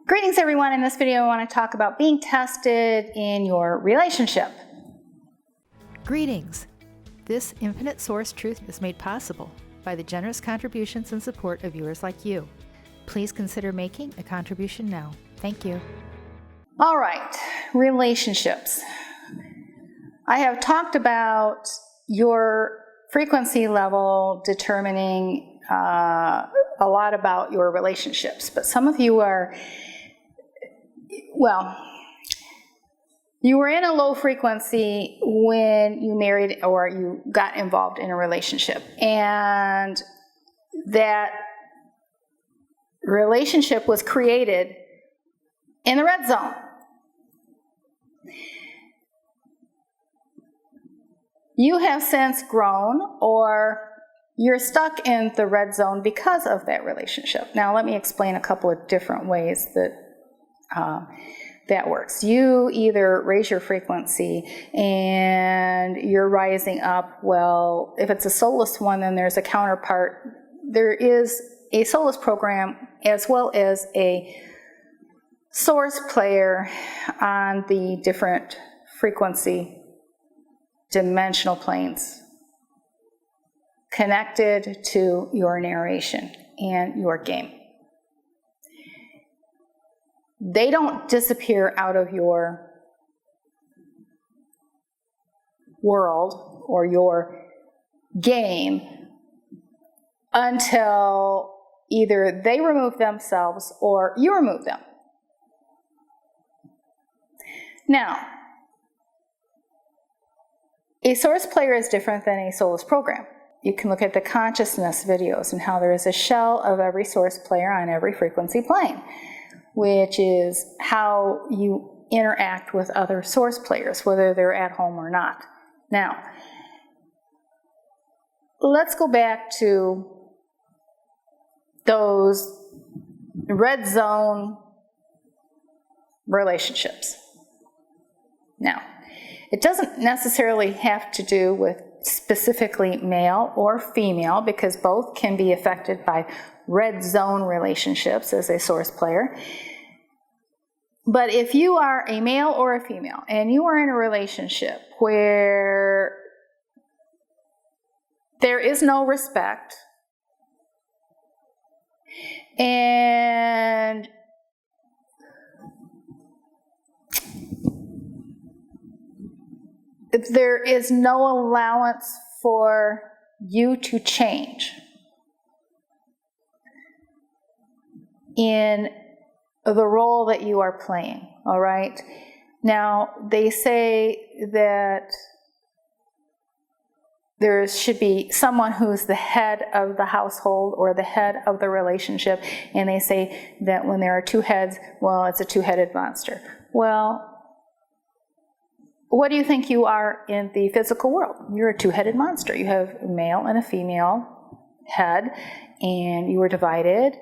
Greetings everyone. In this video I want to talk about being tested in your relationship. Greetings! This infinite source truth is made possible by the generous contributions and support of viewers like you. Please consider making a contribution now. Thank you. All right, relationships. I have talked about your frequency level determining a lot about your relationships, but some of you are, you were in a low frequency when you married or you got involved in a relationship, and that relationship was created in the red zone. You have since grown, or you're stuck in the red zone because of that relationship. Now let me explain a couple of different ways that that works. You either raise your frequency and you're rising up. Well, if it's a soulless one, then there's a counterpart. There is a soulless program as well as a source player on the different frequency dimensional planes connected to your narration and your game. They don't disappear out of your world or your game until either they remove themselves or you remove them. Now, a source player is different than a soulless program. You can look at the consciousness videos and how there is a shell of every source player on every frequency plane, which is how you interact with other source players, whether they're at home or not. Now, let's go back to those red zone relationships. Now, it doesn't necessarily have to do with specifically male or female, because both can be affected by red zone relationships as a source player. But if you are a male or a female and you are in a relationship where there is no respect and there is no allowance for you to change in the role that you are playing, all right? Now, they say that there should be someone who's the head of the household or the head of the relationship, and they say that when there are two heads, well, it's a two-headed monster. Well, what do you think you are in the physical world? You're a two-headed monster. You have a male and a female head, and you were divided.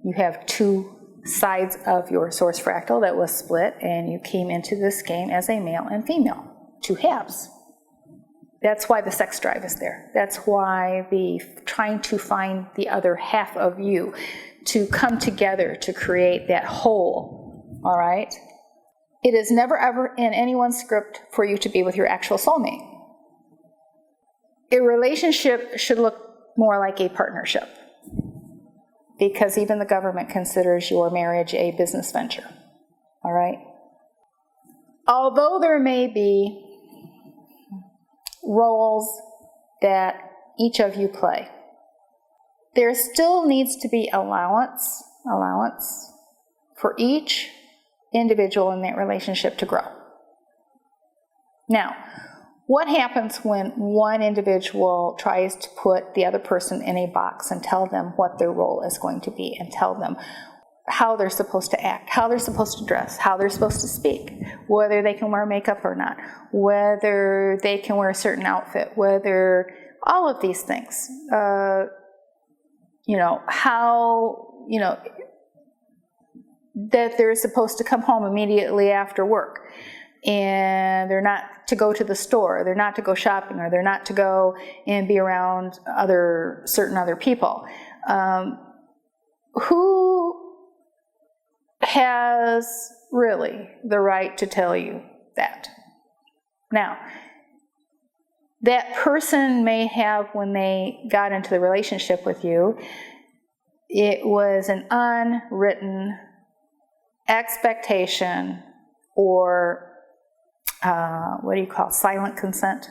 You have two sides of your source fractal that was split, and you came into this game as a male and female, two halves. That's why the sex drive is there. That's why the trying to find the other half of you to come together to create that whole, all right? It is never ever in anyone's script for you to be with your actual soulmate. A relationship should look more like a partnership, because even the government considers your marriage a business venture, all right? Although there may be roles that each of you play, there still needs to be allowance for each individual in that relationship to grow. Now, what happens when one individual tries to put the other person in a box and tell them what their role is going to be and tell them how they're supposed to act, how they're supposed to dress, how they're supposed to speak, whether they can wear makeup or not, whether they can wear a certain outfit, whether all of these things, that they're supposed to come home immediately after work, and they're not to go to the store, they're not to go shopping, or they're not to go and be around certain other people. Who has really the right to tell you that. Now, that person may have, when they got into the relationship with you, it was an unwritten expectation, or what do you call it? Silent consent.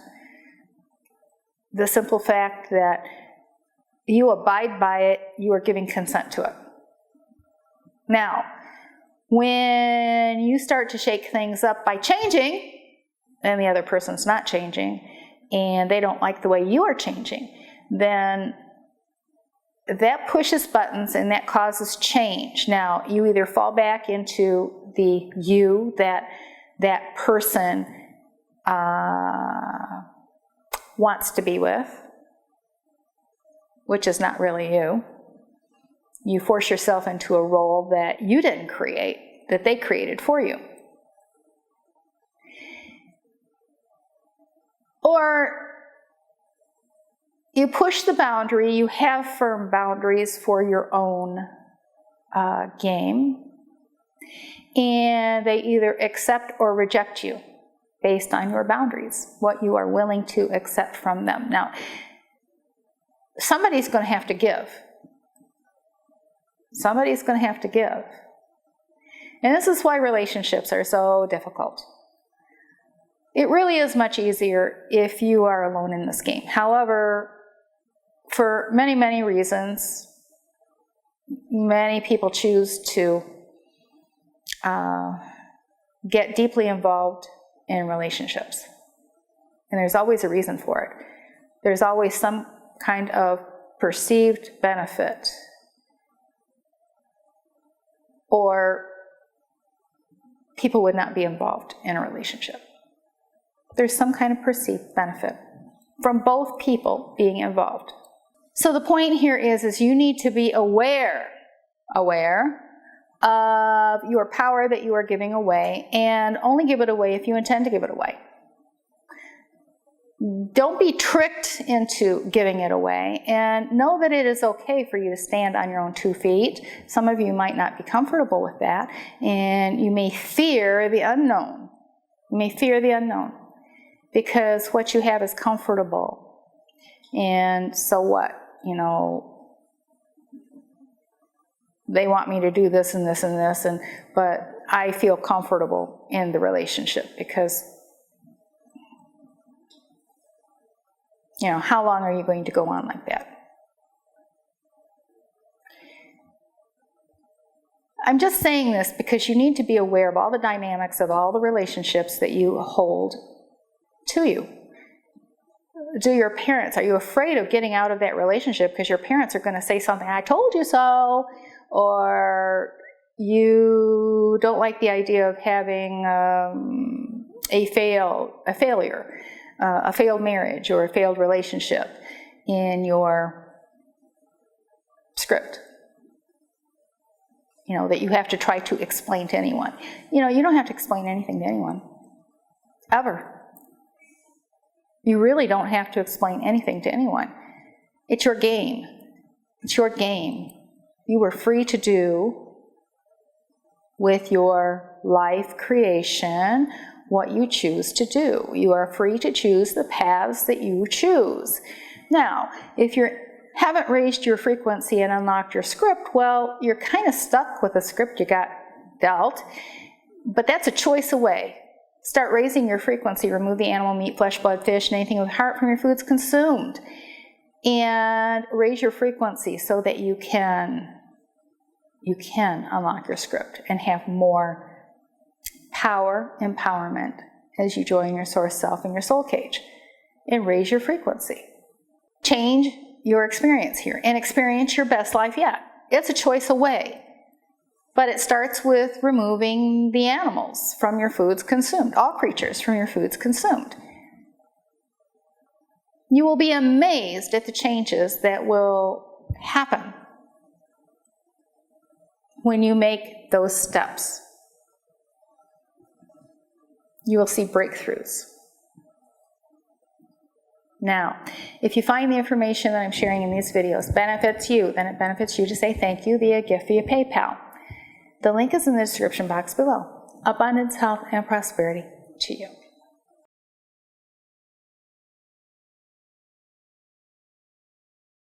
The simple fact that you abide by it, you are giving consent to it. Now, when you start to shake things up by changing, and the other person's not changing, and they don't like the way you are changing, then that pushes buttons and that causes change. Now, you either fall back into the you that person wants to be with, which is not really you. You force yourself into a role that you didn't create, that they created for you. Or you push the boundary, you have firm boundaries for your own game, and they either accept or reject you based on your boundaries, what you are willing to accept from them. Now, somebody's going to have to give. Somebody's going to have to give. And this is why relationships are so difficult. It really is much easier if you are alone in this game. However, for many, many reasons, many people choose to get deeply involved in relationships. And there's always a reason for it. There's always some kind of perceived benefit, or people would not be involved in a relationship. There's some kind of perceived benefit from both people being involved. So the point here is you need to be aware of your power that you are giving away, and only give it away if you intend to give it away. Don't be tricked into giving it away, and know that it is okay for you to stand on your own 2 feet. Some of you might not be comfortable with that, and you may fear the unknown. You may fear the unknown because what you have is comfortable. And so what? You know, they want me to do this and this and this, but I feel comfortable in the relationship because, you know, how long are you going to go on like that? I'm just saying this because you need to be aware of all the dynamics of all the relationships that you hold to you. Do your parents, are you afraid of getting out of that relationship because your parents are going to say something, I told you so, or you don't like the idea of having a failure, a failed marriage or a failed relationship in your script, you know, that you have to try to explain to anyone. You know, you don't have to explain anything to anyone, ever. You really don't have to explain anything to anyone. It's your game. It's your game. You are free to do with your life creation what you choose to do. You are free to choose the paths that you choose. Now, if you haven't raised your frequency and unlocked your script, well, you're kind of stuck with the script you got dealt, but that's a choice away. Start raising your frequency. Remove the animal, meat, flesh, blood, fish, and anything with heart from your foods consumed. And raise your frequency so that you can unlock your script and have more power, empowerment as you join your source self in your soul cage. And raise your frequency. Change your experience here and experience your best life yet. It's a choice away. But it starts with removing the animals from your foods consumed, all creatures from your foods consumed. You will be amazed at the changes that will happen when you make those steps. You will see breakthroughs. Now, if you find the information that I'm sharing in these videos benefits you, then it benefits you to say thank you via gift via PayPal. The link is in the description box below. Abundance, health, and prosperity to you.